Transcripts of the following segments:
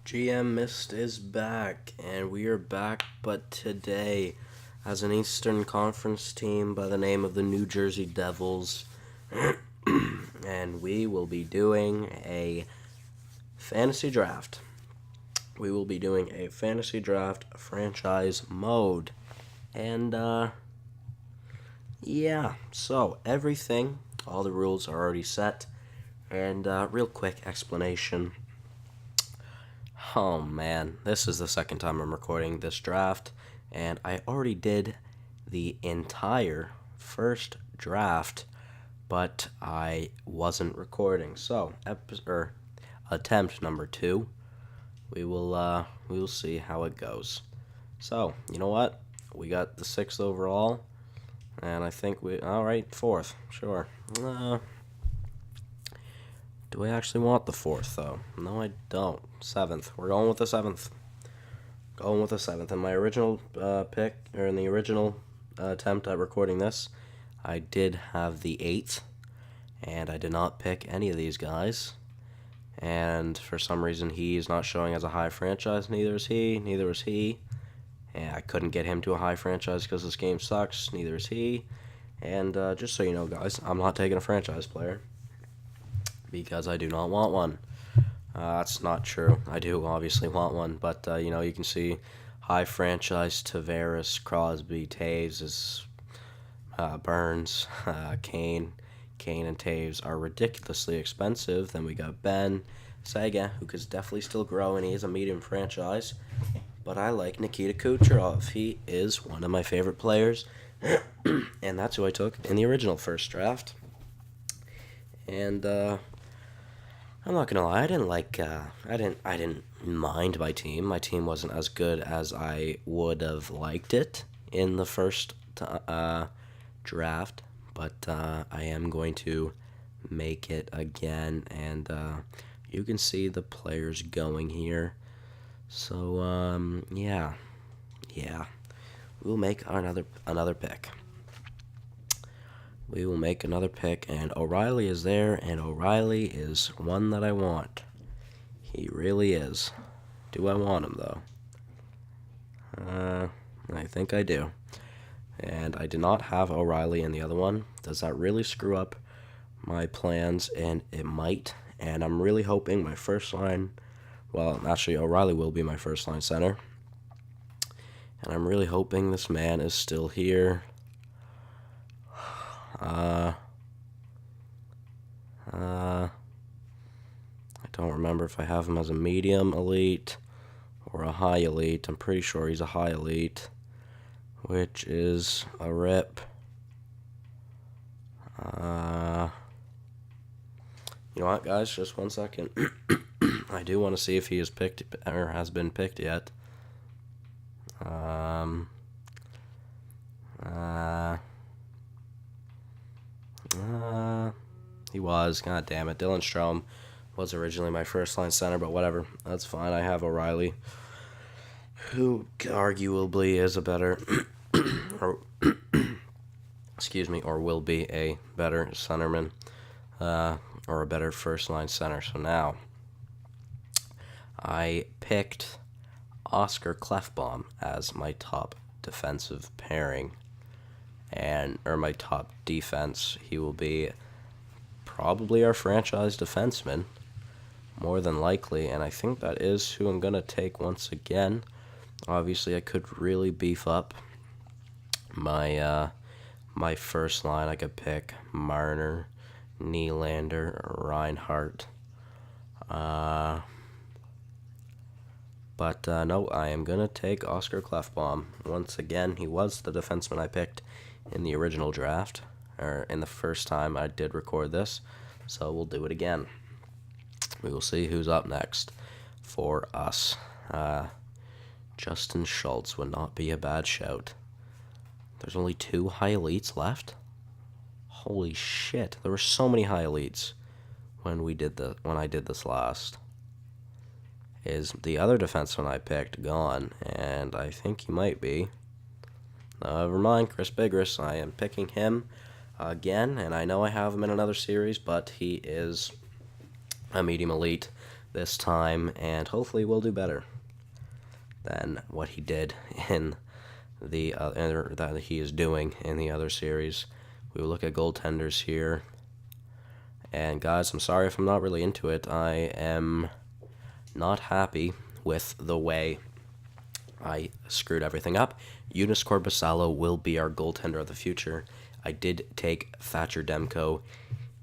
GM Mist is back, and we are back, but today as an Eastern Conference team by the name of the New Jersey Devils, and we will be doing a fantasy draft. We will be doing a fantasy draft franchise mode, and so everything, all the rules are already set, and real quick explanation. Oh man, this is the second time I'm recording this draft, and I already did the entire first draft, but I wasn't recording. So, attempt number 2, we will see how it goes. So, you know what? We got the 6th overall, and I think alright, 4th, sure. Do I actually want the 4th, though? No, I don't. 7th. We're going with the 7th. Going with the 7th. In my original pick, or in the original attempt at recording this, I did have the 8th, and I did not pick any of these guys. And for some reason, he is not showing as a high franchise. Neither is he. Neither is he. And I couldn't get him to a high franchise because this game sucks. Neither is he. And just so you know, guys, I'm not taking a franchise player, because I do not want one. That's not true. I do obviously want one, but you can see high franchise Tavares, Crosby, Taves, Burns, Kane and Taves are ridiculously expensive. Then we got Ben Saga, who could definitely still grow, and he is a medium franchise. But I like Nikita Kucherov. He is one of my favorite players, and that's who I took in the original first draft. And I'm not gonna lie, I didn't mind my team. My team wasn't as good as I would have liked it in the first draft, but I am going to make it again, and you can see the players going here. So yeah, we'll make another pick. We will make another pick, and O'Reilly is there, and O'Reilly is one that I want. He really is. Do I want him, though? I think I do. And I did not have O'Reilly in the other one. Does that really screw up my plans? And it might. And I'm really hoping my first line, well, actually, O'Reilly will be my first line center. And I'm really hoping this man is still here. I don't remember if I have him as a medium elite or a high elite. I'm pretty sure he's a high elite, which is a rip. You know what, guys? Just 1 second. I do want to see if he is picked or has been picked yet. He was. God damn it. Dylan Strome was originally my first line center, but whatever. That's fine. I have O'Reilly, who arguably is a better, or or will be a better centerman, or a better first line center. So now, I picked Oscar Klefbom as my top defensive pairing, or my top defense. He will be probably our franchise defenseman, more than likely, and I think that is who I'm going to take once again. Obviously, I could really beef up my my first line. I could pick Marner, Nylander, or Reinhart. But no, I am going to take Oscar Klefbom. Once again, he was the defenseman I picked in the original draft, or in the first time I did record this, so we'll do it again. We will see who's up next for us. Justin Schultz would not be a bad shout. There's only 2 high elites left? Holy shit, there were so many high elites when I did this last. Is the other defenseman I picked gone? And I think he might be. Never mind, Chris Bigris. I am picking him again, and I know I have him in another series, but he is a medium elite. this time, and hopefully we'll do better than what he did in the other, that he is doing in the other series. We will look at goaltenders here. And guys, I'm sorry if I'm not really into it. I am not happy with the way I screwed everything up. Joonas Korpisalo will be our goaltender of the future. I did take Thatcher Demko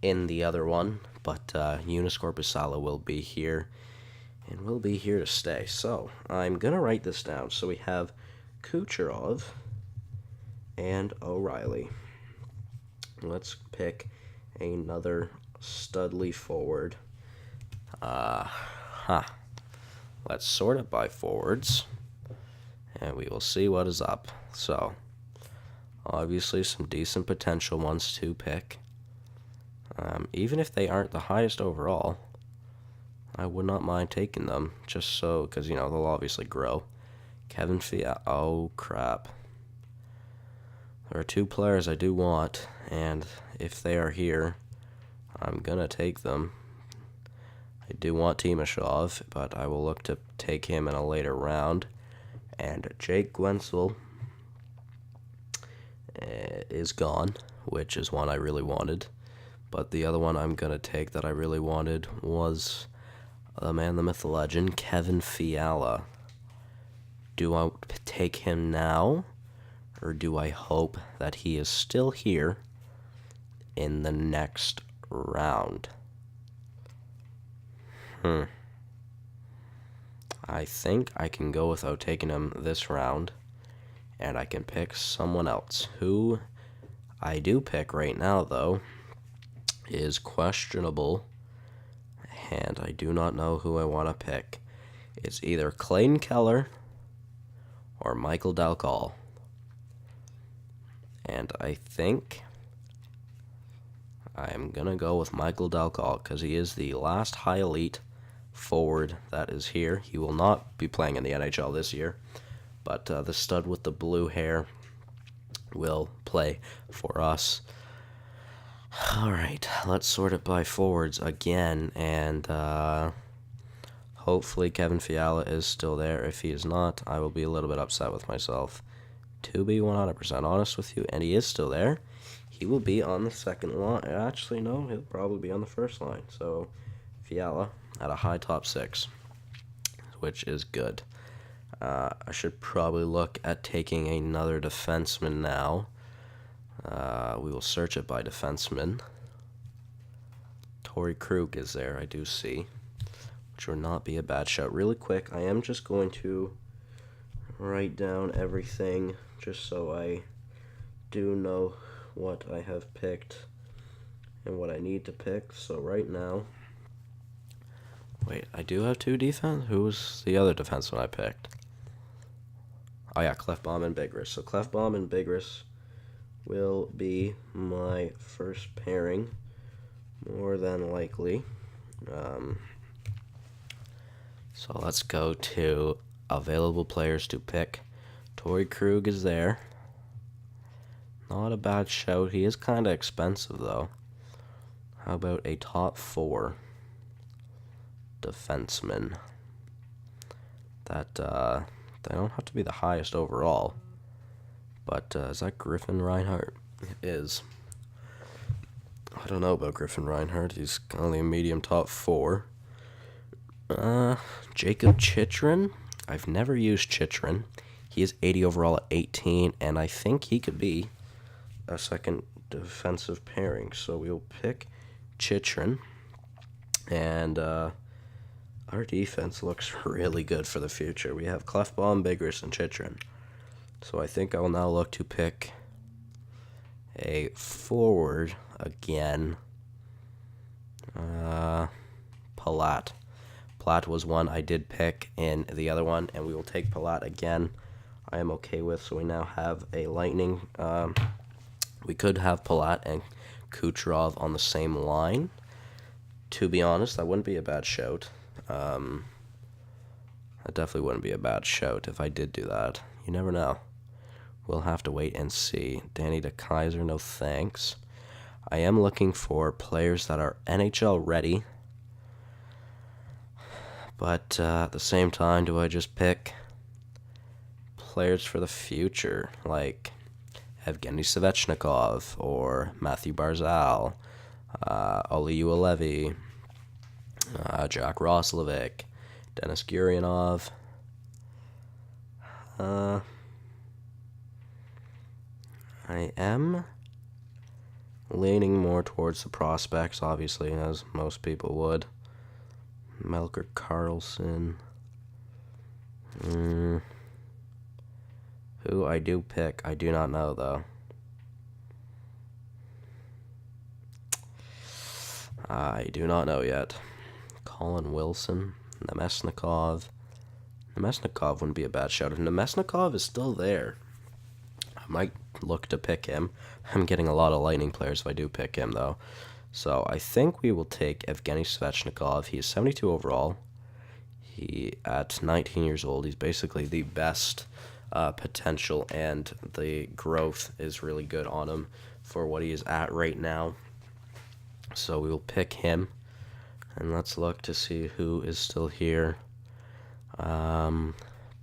in the other one, but Joonas Korpisalo will be here, and will be here to stay. So I'm going to write this down. So we have Kucherov and O'Reilly. Let's pick another Studley forward. Let's sort it by forwards, and we will see what is up. So, obviously some decent potential ones to pick. Even if they aren't the highest overall, I would not mind taking them, just so, because, you know, they'll obviously grow. Kevin Fiala, oh crap. There are two players I do want, and if they are here, I'm going to take them. I do want Timashov, but I will look to take him in a later round. And Jake Guentzel is gone, which is one I really wanted. But the other one I'm going to take that I really wanted was the man, the myth, the legend, Kevin Fiala. Do I take him now, or do I hope that he is still here in the next round? I think I can go without taking him this round, and I can pick someone else. Who I do pick right now, though, is questionable, and I do not know who I want to pick. It's either Clayton Keller or Michael Dalcal. And I think I am going to go with Michael Dalcal because he is the last high elite forward that is here. He will not be playing in the NHL this year, but the stud with the blue hair will play for us. All right, let's sort it by forwards again, and hopefully Kevin Fiala is still there. If he is not, I will be a little bit upset with myself. To be 100% honest with you, and he is still there, he will be on the second line. Actually, no, he'll probably be on the first line. So, Fiala at a high top six, which is good. I should probably look at taking another defenseman now. We will search it by defenseman. Torrey Krug is there, I do see, which would not be a bad shot. Really quick, I am just going to write down everything just so I do know what I have picked and what I need to pick. So right now, wait, I do have two defense. Who was the other defenseman I picked? Oh yeah, Clefbaum and Bigris. So Clefbaum and Bigris will be my first pairing, more than likely. So let's go to available players to pick. Torrey Krug is there. Not a bad shout. He is kind of expensive, though. How about a top four defenseman? That, they don't have to be the highest overall. But, is that Griffin Reinhart? It is. I don't know about Griffin Reinhart. He's only a medium top four. Jacob Chychrun. I've never used Chychrun. He is 80 overall at 18, and I think he could be a second defensive pairing. So we'll pick Chychrun, and our defense looks really good for the future. We have Clefbaum, Bigris, and Chychrun. So I think I will now look to pick a forward again. Palat. Palat was one I did pick in the other one, and we will take Palat again. I am okay with. So we now have a Lightning. We could have Palat and Kucherov on the same line. To be honest, that wouldn't be a bad shout. That definitely wouldn't be a bad shout if I did do that. You never know. We'll have to wait and see. Danny DeKaiser, no thanks. I am looking for players that are NHL ready. But at the same time, do I just pick players for the future, like Evgeny Svechnikov or Matthew Barzal, Olli Juolevi, Jack Roslovic, Denis Gurianov? I am leaning more towards the prospects, obviously, as most people would. Melker Karlsson. Who I do pick, I do not know, though. I do not know yet. Colin Wilson, Nemesnikov. Nemesnikov wouldn't be a bad shout. If Nemesnikov is still there, I might look to pick him. I'm getting a lot of Lightning players if I do pick him, though. So I think we will take Evgeny Svechnikov. He is 72 overall. He, at 19 years old, he's basically the best potential, and the growth is really good on him for what he is at right now. So we will pick him, and let's look to see who is still here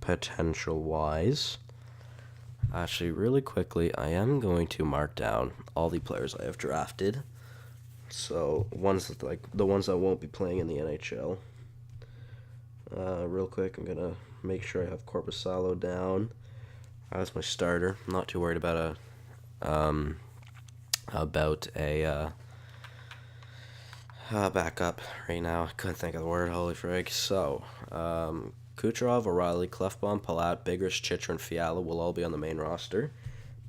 potential-wise. Actually, really quickly, I am going to mark down all the players I have drafted. So ones that, like the ones that won't be playing in the NHL. Real quick, I'm gonna make sure I have Korpisalo down. That's my starter. I'm not too worried about a backup right now. I couldn't think of the word. Holy frig. So, Kucherov, O'Reilly, Clefbaum, Palat, Biggers, Chychrun, Fiala will all be on the main roster.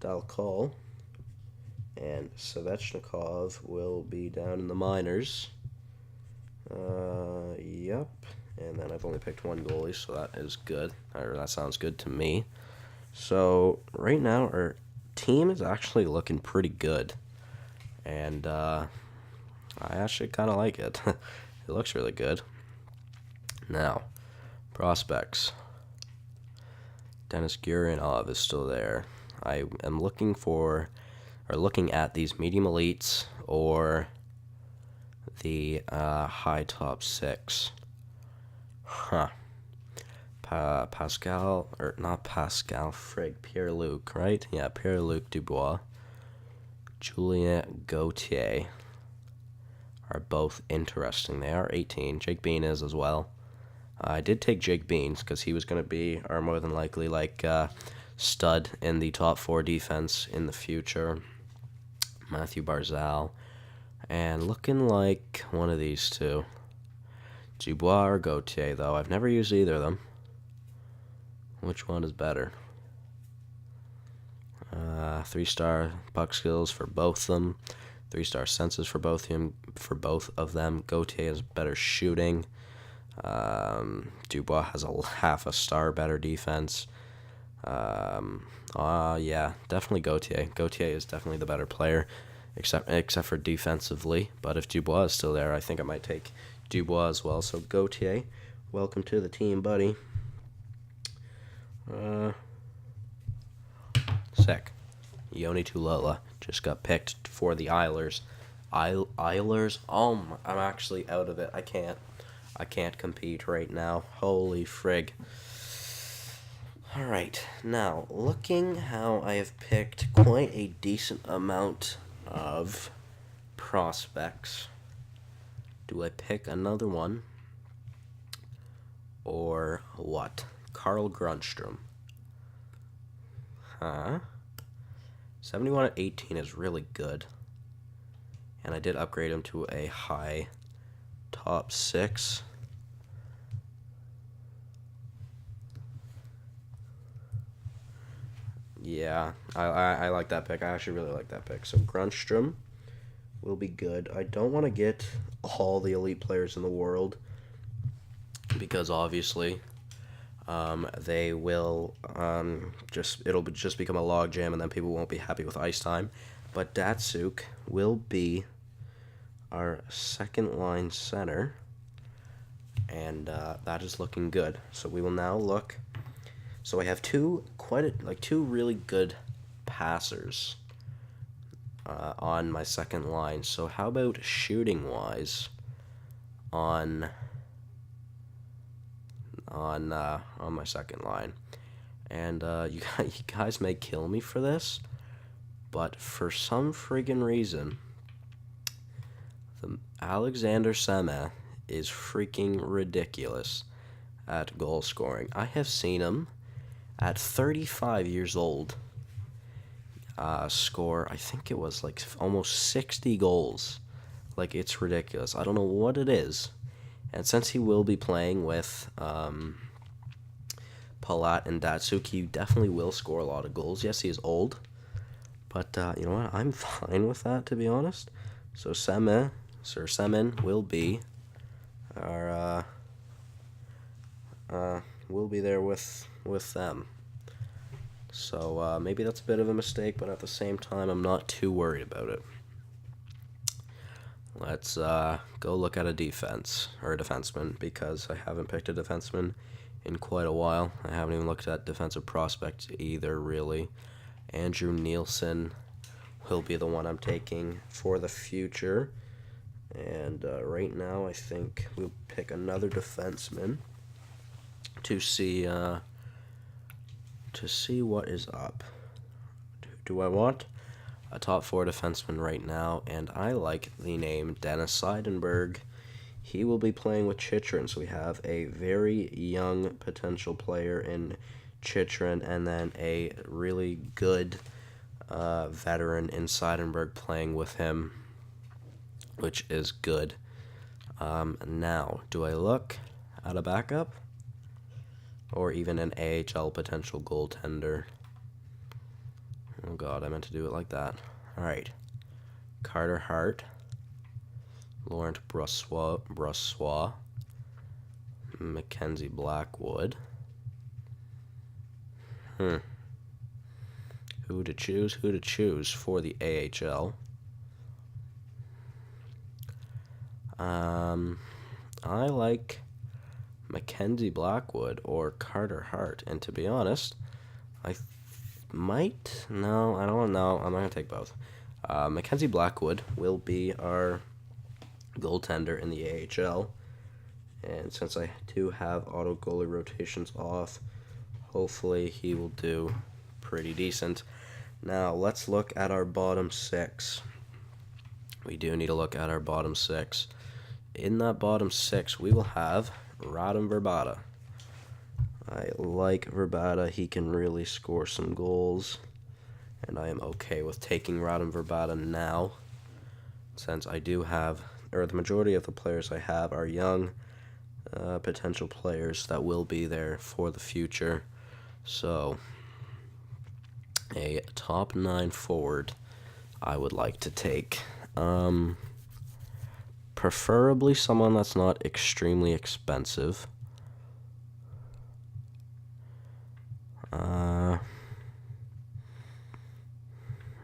Dalcol and Svechnikov will be down in the minors. Yep. And then I've only picked one goalie, so that is good. Or that sounds good to me. So, right now, our team is actually looking pretty good. And, I actually kind of like it. It looks really good. Now, prospects. Denis Gurianov is still there. I am looking at these medium elites or the high top six. Pierre-Luc, right? Yeah, Pierre-Luc Dubois, Julien Gauthier are both interesting. They are 18. Jake Bean is as well. I did take Jake Beans because he was going to be, or more than likely, stud in the top 4 defense in the future. Matthew Barzal. And looking like one of these two. Dubois or Gauthier, though. I've never used either of them. Which one is better? 3-star puck skills for both of them. 3-star senses for both of them. Gauthier has better shooting. Dubois has a half a star better defense. Yeah, definitely Gauthier. Gauthier is definitely the better player, except for defensively. But if Dubois is still there, I think I might take Dubois as well. So Gauthier, welcome to the team, buddy. Sick. Yoni Tulola just got picked for the Islanders. Islanders? I'm actually out of it. I can't compete right now. Holy frig. Alright, now, looking how I have picked quite a decent amount of prospects. Do I pick another one? Or what? Carl Grundstrom. 71 at 18 is really good. And I did upgrade him to a high top 6. Yeah, I like that pick. I actually really like that pick. So Grundstrom will be good. I don't want to get all the elite players in the world because obviously they will it'll just become a logjam and then people won't be happy with ice time. But Datsuk will be our second line center, and that is looking good. So we will now look. So I have two really good passers on my second line. So how about shooting wise on on my second line. And you guys may kill me for this, but for some friggin' reason, the Alexander Seme is freaking ridiculous at goal scoring. I have seen him at 35 years old score, I think it was like almost 60 goals. Like, it's ridiculous. I don't know what it is. And since he will be playing with Palat and Datsuk, he definitely will score a lot of goals. Yes, he is old, but you know what? I'm fine with that, to be honest. So Sir Semen will be our will be there with them. So maybe that's a bit of a mistake, but at the same time, I'm not too worried about it. Let's go look at a defense, or a defenseman, because I haven't picked a defenseman in quite a while. I haven't even looked at defensive prospects either, really. Andrew Nielsen will be the one I'm taking for the future. And right now, I think we'll pick another defenseman to see what is up. Do I want a top 4 defenseman right now? And I like the name Dennis Seidenberg. He will be playing with Chychrun, so we have a very young potential player in Chychrun, and then a really good veteran in Seidenberg playing with him, which is good. Now, do I look at a backup? Or even an AHL potential goaltender? Oh god, I meant to do it like that. Alright. Carter Hart. Laurent Brossois. Mackenzie Blackwood. Who to choose? Who to choose for the AHL? I like Mackenzie Blackwood or Carter Hart, and to be honest, I might... No, I don't know. I'm not going to take both. Mackenzie Blackwood will be our goaltender in the AHL, and since I do have auto goalie rotations off, hopefully he will do pretty decent. Now, let's look at our bottom 6. We do need to look at our bottom 6. In that bottom 6, we will have Radim Verbata. I like Verbata. He can really score some goals, and I am okay with taking Radim Verbata now, since I do have, or the majority of the players I have are young potential players that will be there for the future. So, a top 9 forward I would like to take. Preferably someone that's not extremely expensive.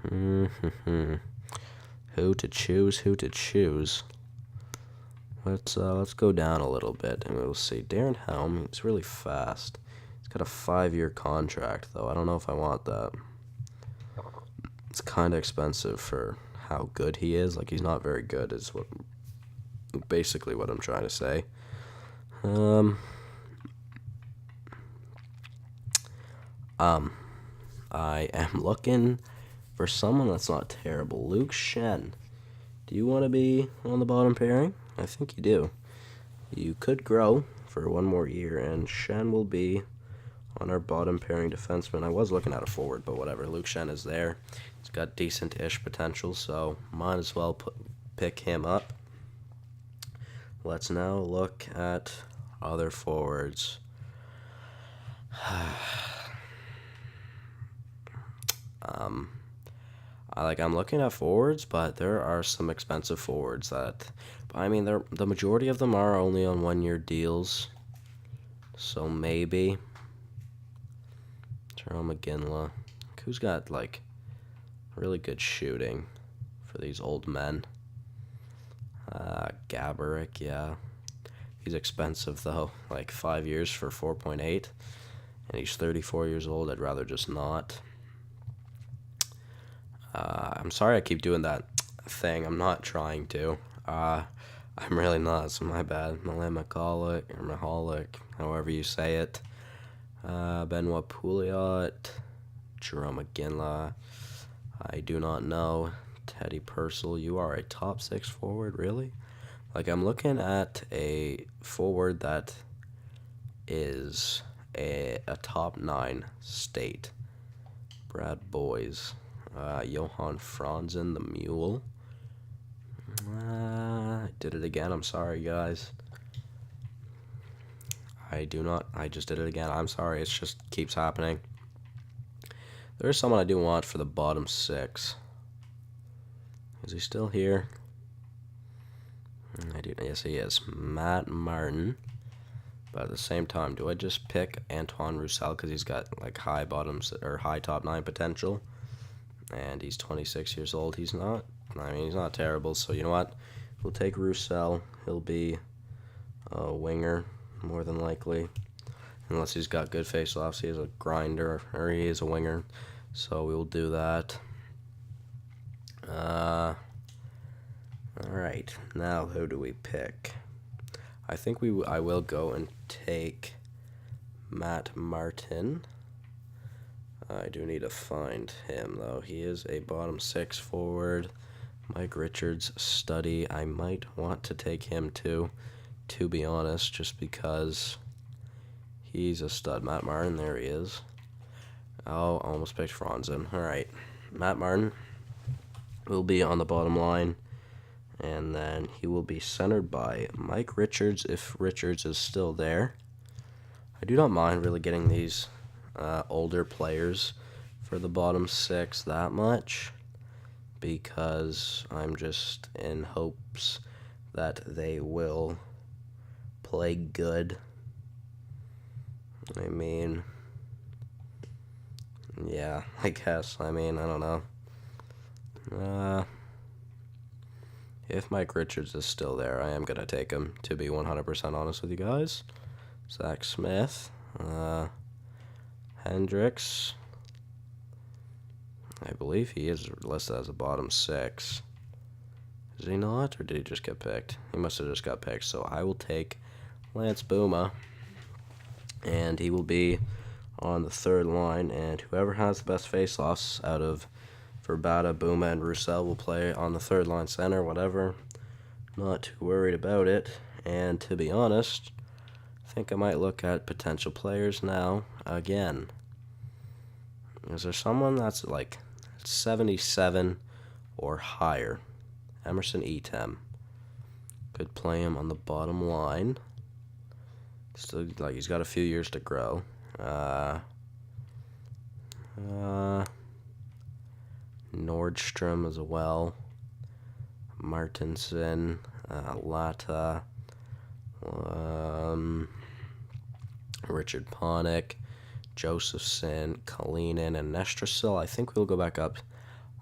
Who to choose? Who to choose? Let's go down a little bit and we'll see. Darren Helm, he's really fast. He's got a 5-year contract, though. I don't know if I want that. It's kind of expensive for how good he is. Like, he's not very good, is basically what I'm trying to say. I am looking for someone that's not terrible. Luke Shen. Do you want to be on the bottom pairing? I think you do. You could grow for one more year, and Shen will be on our bottom pairing defenseman. I was looking at a forward, but whatever. Luke Shen is there. He's got decent-ish potential, so might as well pick him up. Let's now look at other forwards. I'm looking at forwards, but there are some expensive forwards that, I mean, the majority of them are only on 1-year deals, so maybe Jerome McGinley, who's got like really good shooting for these old men. Gaborik, yeah, he's expensive though, like 5 years for 4.8, and he's 34 years old. I'd rather just not. I'm sorry I keep doing that thing. I'm not trying to. I I'm really not, so my bad. Mahalik, or Mahalik, however you say it. Benoit Pouliot, Jerome McGinley, I do not know. Teddy Purcell, you are a top 6 forward, really? Like, I'm looking at a forward that is a top 9 state. Brad Boys, Johan Franzen, the Mule. I did it again. I'm sorry, guys. I just did it again. I'm sorry. It just keeps happening. There's someone I do want for the bottom 6. Is he still here? Yes, he is. Matt Martin. But at the same time, do I just pick Antoine Roussel because he's got like high bottoms or high top 9 potential? And he's 26 years old. He's not terrible. So you know what? We'll take Roussel. He'll be a winger, more than likely. Unless he's got good face-offs. He is a grinder, or he is a winger. So we will do that. Alright, now who do we pick? I think I will go and take Matt Martin. I do need to find him, though. He is a bottom 6 forward. Mike Richards study. I might want to take him, too, to be honest, just because he's a stud. Matt Martin, there he is. Oh, almost picked Franzen. Alright, Matt Martin will be on the bottom line, and then he will be centered by Mike Richards, if Richards is still there. I do not mind really getting these older players for the bottom 6 that much, because I'm just in hopes that they will play good. I mean, yeah, I guess. I mean, I don't know. If Mike Richards is still there, I am going to take him, to be 100% honest with you guys. Zach Smith. Hendricks. I believe he is listed as a bottom 6. Is he not, or did he just get picked? He must have just got picked, so I will take Lance Bouma, and he will be on the 3rd line, and whoever has the best face-offs out of Verbata, Bouma, and Roussel will play on the 3rd line center, whatever. Not too worried about it, and to be honest, I think I might look at potential players now again. Is there someone that's like 77 or higher? Emerson Etem. Could play him on the bottom line. Still, like, he's got a few years to grow. Nordstrom as well. Martinson, Lata, Richard Panik, Josephson, Kalinin, and Nestrasil. I think we'll go back up.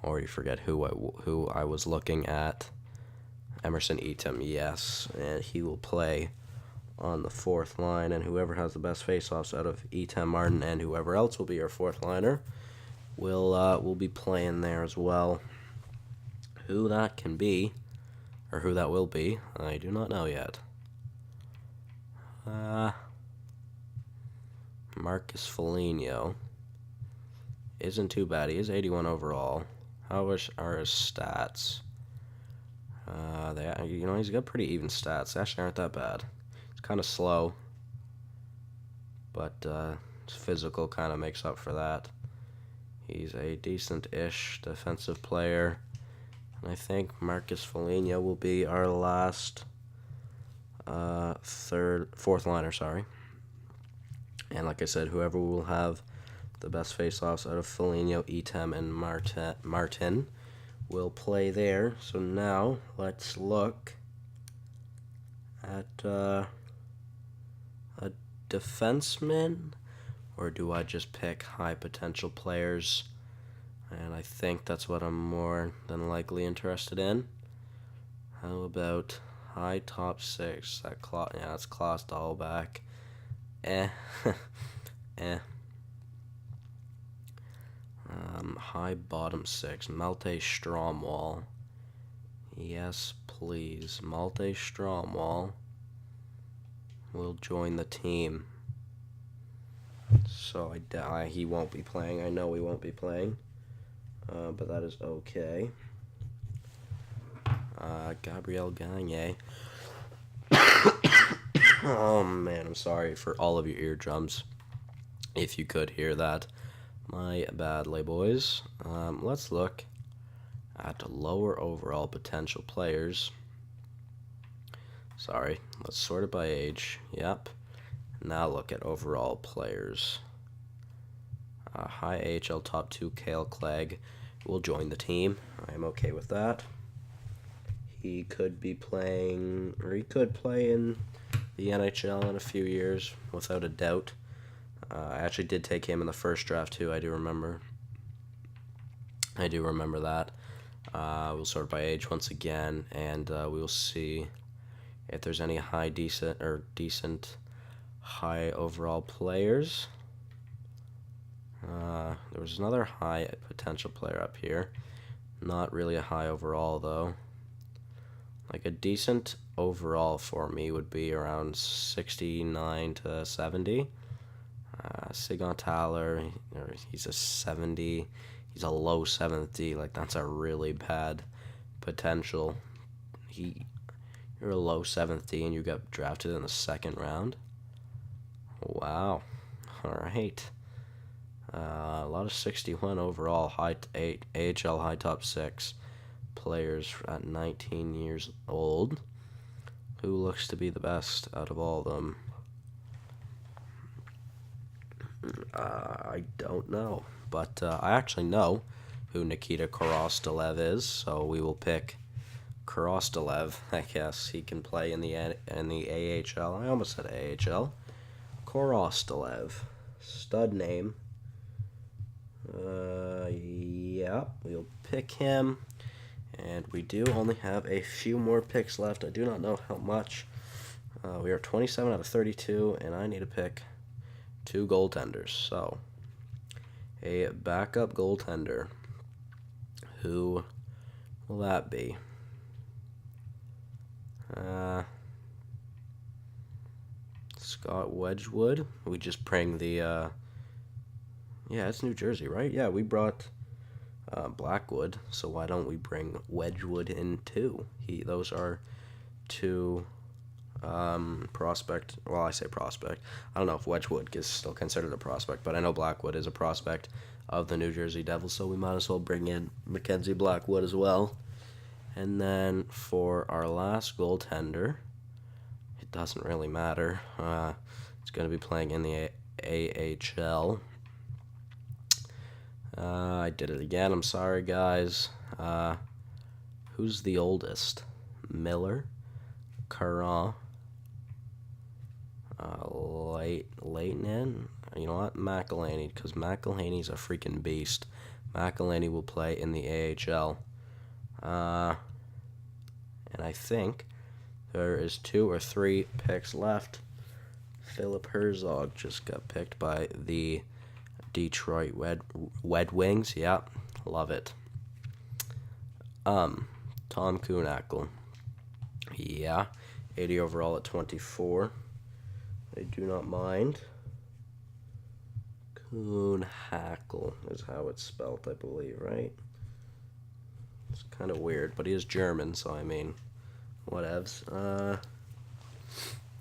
I already forget who I was looking at. Emerson Etem, yes, and he will play on the 4th line, and whoever has the best faceoffs out of Etem, Martin, and whoever else will be our 4th liner will be playing there as well. Who that can be, or who that will be, I do not know yet. Marcus Foligno isn't too bad. He is 81 overall. How are his stats? He's got pretty even stats. They actually aren't that bad. It's kind of slow, but his physical kind of makes up for that. He's a decent-ish defensive player. And I think Marcus Foligno will be our last 4th liner, sorry. And like I said, whoever will have the best face-offs out of Foligno, Etem, and Martin will play there. So now let's look at a defenseman, or do I just pick high potential players? And I think that's what I'm more than likely interested in. How about high top 6? That's Klaus Dahlback. High bottom 6. Malte Stromwall. Yes, please. Malte Stromwall will join the team. So he won't be playing. I know he won't be playing. But that is okay. Gabriel Gagne. Oh man, I'm sorry for all of your eardrums. If you could hear that. My badly, boys. Let's look at lower overall potential players. Sorry, let's sort it by age. Yep. Now look at overall players. High AHL top 2 Cale Clegg will join the team. I am okay with that. He could be playing, or he could play in the NHL in a few years, without a doubt. I actually did take him in the first draft too. I do remember that. We'll sort by age once again, and we will see if there's any decent high overall players. There was another high potential player up here. Not really a high overall though. Like a decent overall for me would be around 69 to 70. Sigon Tyler, he's a 70. He's a low 7th D. Like, that's a really bad potential. You're a low 7th D and you got drafted in the 2nd round. Wow. All right. A lot of 61 overall AHL high top 6 players at 19 years old. Who looks to be the best out of all of them? I don't know, but I actually know who Nikita Korostelev is, so we will pick Korostelev. I guess he can play in the AHL. I almost said AHL. Korostelev, stud name. Yeah, we'll pick him, and we do only have a few more picks left. I do not know how much. We are 27 out of 32, and I need to pick 2 goaltenders. So, a backup goaltender. Who will that be? Scott Wedgwood. We just bring the, yeah, it's New Jersey, right? Yeah, we brought Blackwood, so why don't we bring Wedgwood in too? Those are 2 prospect. Well, I say prospect. I don't know if Wedgwood is still considered a prospect, but I know Blackwood is a prospect of the New Jersey Devils, so we might as well bring in Mackenzie Blackwood as well. And then for our last goaltender, it doesn't really matter. It's going to be playing in the AHL. I did it again. I'm sorry, guys. Who's the oldest? Miller, Caron, Leighton. You know what? McElhaney, because McElhaney's a freaking beast. McElhaney will play in the AHL. And I think there is 2 or 3 picks left. Philip Herzog just got picked by the Detroit Red Wings. Yeah, love it. Tom Kuhnhackl. Yeah, 80 overall at 24. I do not mind. Kuhnhackl is how it's spelled, I believe, right? It's kind of weird, but he is German, so I mean, whatevs.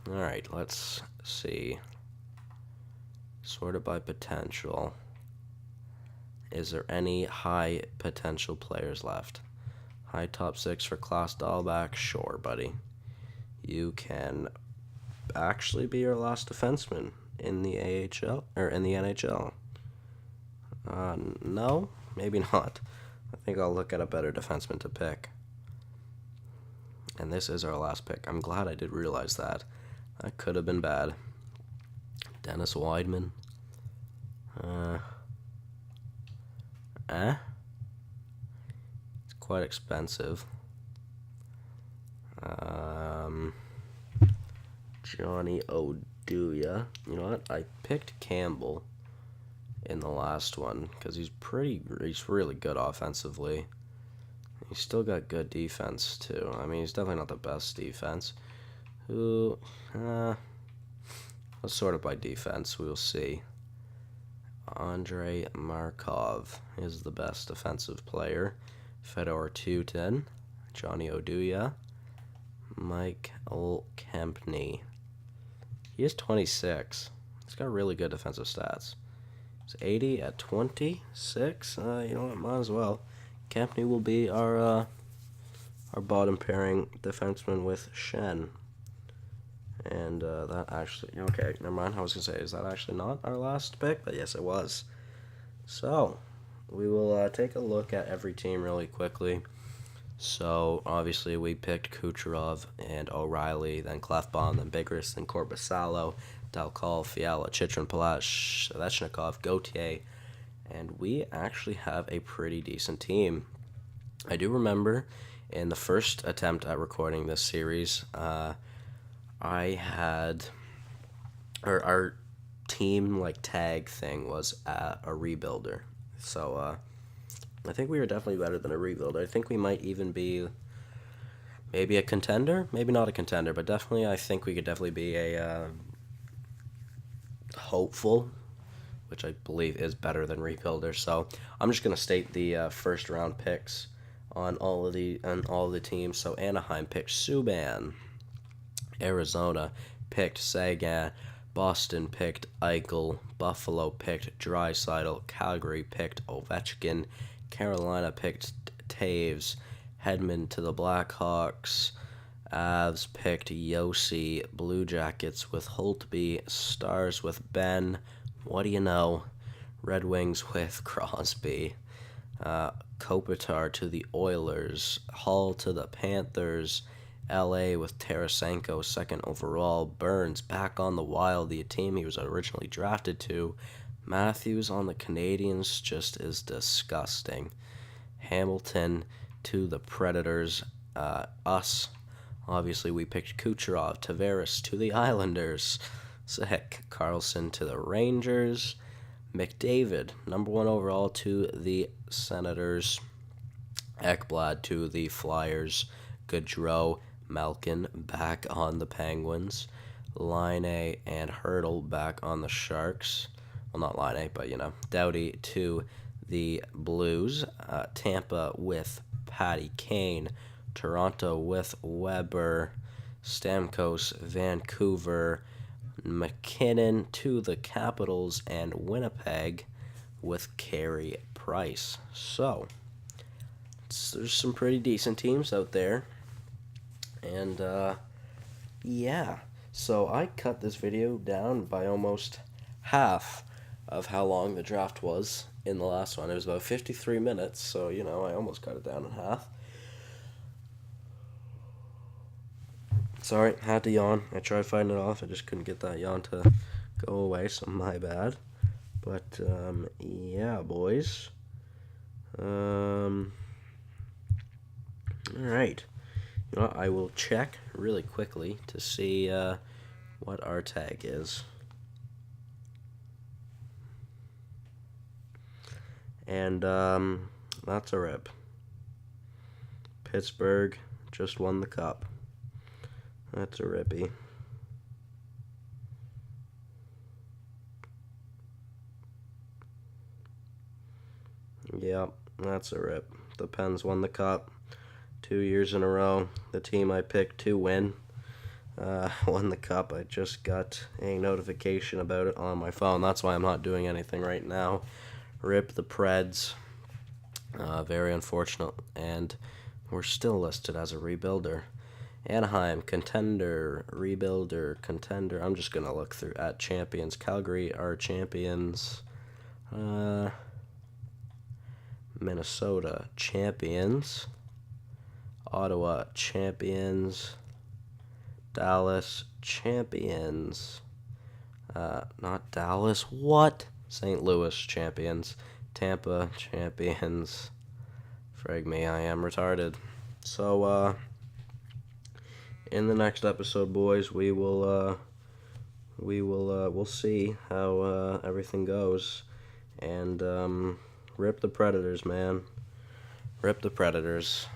Alright, let's see. Sort it by potential. Is there any high potential players left? High top 6 for Klaus Dahlbach? Sure, buddy. You can actually be your last defenseman in the AHL, or in the NHL. No, maybe not. I think I'll look at a better defenseman to pick. And this is our last pick. I'm glad I did realize that. That could have been bad. Dennis Weidman. It's quite expensive. Johnny Oduya. You know what? I picked Campbell in the last one because he's really good offensively. He's still got good defense, too. I mean, he's definitely not the best defense. Who, let's sort it by defense. We'll see. Andrei Markov is the best defensive player. Fedor Tutin, Johnny Oduya, Mike Kempney. He is 26. He's got really good defensive stats. He's 80 at 26. You know what? Might as well. Kempney will be our bottom pairing defenseman with Shen. And that actually, okay, never mind. I was going to say, is that actually not our last pick? But yes, it was. So, we will take a look at every team really quickly. So, obviously, we picked Kucherov and O'Reilly, then Clefbaum, then Bigris, then Korpisalo, Dalkal, Fiala, Chitrin, Palat, Svechnikov, Gauthier. And we actually have a pretty decent team. I do remember in the first attempt at recording this series, I had, or our team tag thing was a rebuilder. So I think we were definitely better than a rebuilder. I think we might even be maybe a contender, maybe not a contender, but definitely I think we could definitely be a hopeful, which I believe is better than rebuilder. So I'm just gonna state the first round picks on all of the teams. So Anaheim picked Subban. Arizona picked Sagan. Boston picked Eichel. Buffalo picked Draisaitl. Calgary picked Ovechkin. Carolina picked Taves. Hedman to the Blackhawks. Avs picked Yossi. Blue Jackets with Holtby. Stars with Ben. What do you know? Red Wings with Crosby. Kopitar to the Oilers. Hall to the Panthers. LA with Tarasenko, second overall. Burns back on the Wild, the team he was originally drafted to. Matthews on the Canadiens just is disgusting. Hamilton to the Predators. Us, obviously, we picked Kucherov. Tavares to the Islanders. Sick. Carlson to the Rangers. McDavid, number 1 overall, to the Senators. Ekblad to the Flyers. Gaudreau, Malkin back on the Penguins. Line and Hurdle back on the Sharks. Well, not Line, but Doughty to the Blues. Tampa with Patty Kane. Toronto with Weber. Stamkos, Vancouver. McKinnon to the Capitals, and Winnipeg with Carey Price. So, there's some pretty decent teams out there. And, yeah. So, I cut this video down by almost half of how long the draft was in the last one. It was about 53 minutes, so, I almost cut it down in half. Sorry, had to yawn. I tried fighting it off. I just couldn't get that yawn to go away, so my bad. But, yeah, boys. Alright. I will check really quickly to see what our tag is. And, that's a rip. Pittsburgh just won the cup. That's a rippy. Yep, that's a rip. The Pens won the cup 2 years in a row. The team I picked to win won the cup. I just got a notification about it on my phone. That's why I'm not doing anything right now. Rip the Preds. Very unfortunate. And we're still listed as a rebuilder. Anaheim, contender, rebuilder, contender. I'm just going to look through at champions. Calgary are champions. Minnesota, champions. Ottawa, champions. Dallas, champions. Not Dallas, what? St. Louis, champions. Tampa, champions. Frag me, I am retarded. So, in the next episode, boys, we'll see how everything goes, and rip the Predators, man. Rip the Predators.